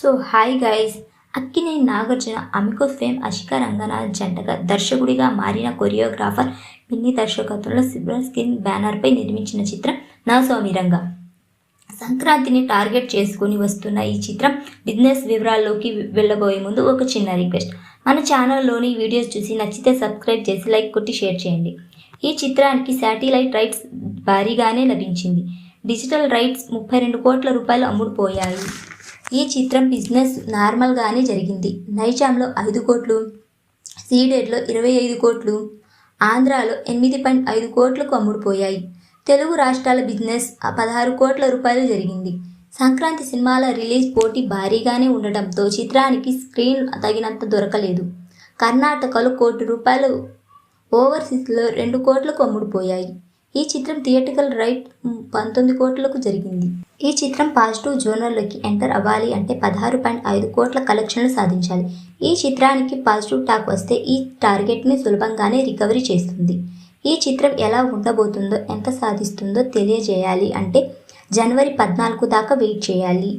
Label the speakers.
Speaker 1: So hi guys, Akkineni Nagarjuna Amigos fame Ashika Ranganath జంటగా దర్శకుడిగా మారిన కొరియోగ్రాఫర్ పిన్ని దర్శకత్వంలో సిల్వర్ స్క్రీన్ బ్యానర్పై నిర్మించిన చిత్రం నా స్వామిరంగ. సంక్రాంతిని టార్గెట్ చేసుకుని వస్తున్న ఈ చిత్రం బిజినెస్ వివరాల్లోకి వెళ్ళబోయే ముందు ఒక చిన్న రిక్వెస్ట్. మన ఛానల్లోని వీడియోస్ చూసి నచ్చితే సబ్స్క్రైబ్ చేసి లైక్ కొట్టి షేర్ చేయండి. ఈ చిత్రానికి శాటిలైట్ రైట్స్ భారీగానే లభించింది. డిజిటల్ రైట్స్ 32 కోట్ల రూపాయలు అమ్ముడుపోయాయి. ఈ చిత్రం బిజినెస్ నార్మల్గానే జరిగింది. నైజాంలో 5 కోట్లు, సీడెడ్లో 25 కోట్లు, ఆంధ్రాలో 8.5 కోట్లకు అమ్ముడుపోయాయి. తెలుగు రాష్ట్రాల బిజినెస్ 16 కోట్ల రూపాయలు జరిగింది. సంక్రాంతి సినిమాల రిలీజ్ పోటీ భారీగానే ఉండటంతో చిత్రానికి స్క్రీన్ తగినంత దొరకలేదు. కర్ణాటకలో 1 కోటి రూపాయలు, ఓవర్సీస్లో 2 కోట్లకు అమ్ముడుపోయాయి. ఈ చిత్రం థియేటికల్ రైట్ 19 కోట్లకు జరిగింది. ఈ చిత్రం పాజిటివ్ జోనర్లోకి ఎంటర్ అవ్వాలి అంటే 16.5 కోట్ల కలెక్షన్లు సాధించాలి. ఈ చిత్రానికి పాజిటివ్ టాక్ వస్తే ఈ టార్గెట్ని సులభంగానే రికవరీ చేస్తుంది. ఈ చిత్రం ఎలా ఉండబోతుందో, ఎంత సాధిస్తుందో తెలియజేయాలి అంటే జనవరి 14 దాకా వెయిట్ చేయాలి.